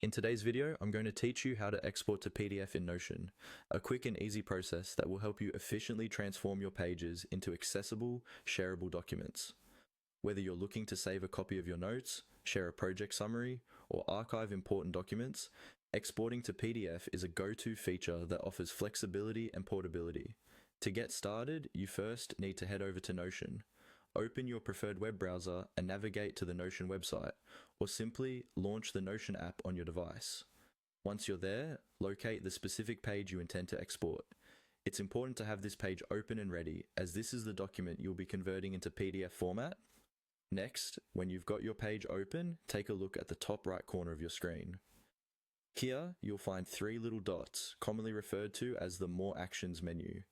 In today's video, I'm going to teach you how to export to PDF in Notion, a quick and easy process that will help you efficiently transform your pages into accessible, shareable documents. Whether you're looking to save a copy of your notes, share a project summary, or archive important documents, exporting to PDF is a go-to feature that offers flexibility and portability. To get started, you first need to head over to Notion. Open your preferred web browser and navigate to the Notion website, or simply launch the Notion app on your device. Once you're there, locate the specific page you intend to export. It's important to have this page open and ready, as this is the document you'll be converting into PDF format. Next, when you've got your page open, take a look at the top right corner of your screen. Here, you'll find three little dots, commonly referred to as the More Actions menu.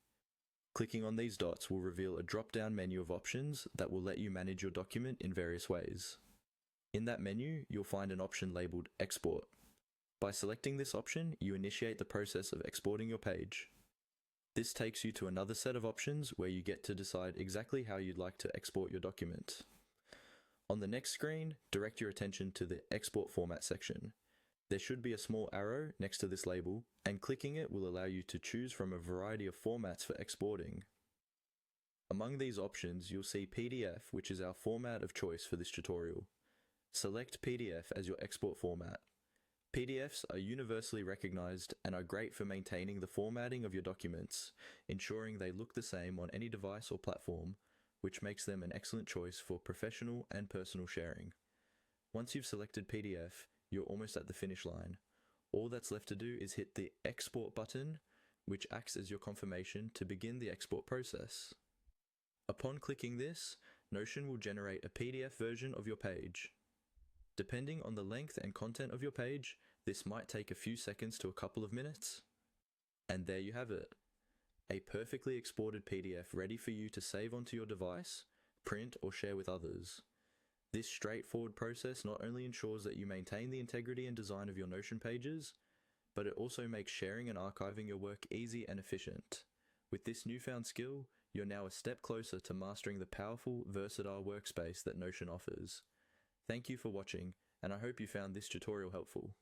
Clicking on these dots will reveal a drop-down menu of options that will let you manage your document in various ways. In that menu, you'll find an option labeled Export. By selecting this option, you initiate the process of exporting your page. This takes you to another set of options where you get to decide exactly how you'd like to export your document. On the next screen, direct your attention to the Export Format section. There should be a small arrow next to this label, and clicking it will allow you to choose from a variety of formats for exporting. Among these options, you'll see PDF, which is our format of choice for this tutorial. Select PDF as your export format. PDFs are universally recognized and are great for maintaining the formatting of your documents, ensuring they look the same on any device or platform, which makes them an excellent choice for professional and personal sharing. Once you've selected PDF, you're almost at the finish line. All that's left to do is hit the Export button, which acts as your confirmation to begin the export process. Upon clicking this, Notion will generate a PDF version of your page. Depending on the length and content of your page, this might take a few seconds to a couple of minutes. And there you have it. A perfectly exported PDF ready for you to save onto your device, print, or share with others. This straightforward process not only ensures that you maintain the integrity and design of your Notion pages, but it also makes sharing and archiving your work easy and efficient. With this newfound skill, you're now a step closer to mastering the powerful, versatile workspace that Notion offers. Thank you for watching, and I hope you found this tutorial helpful.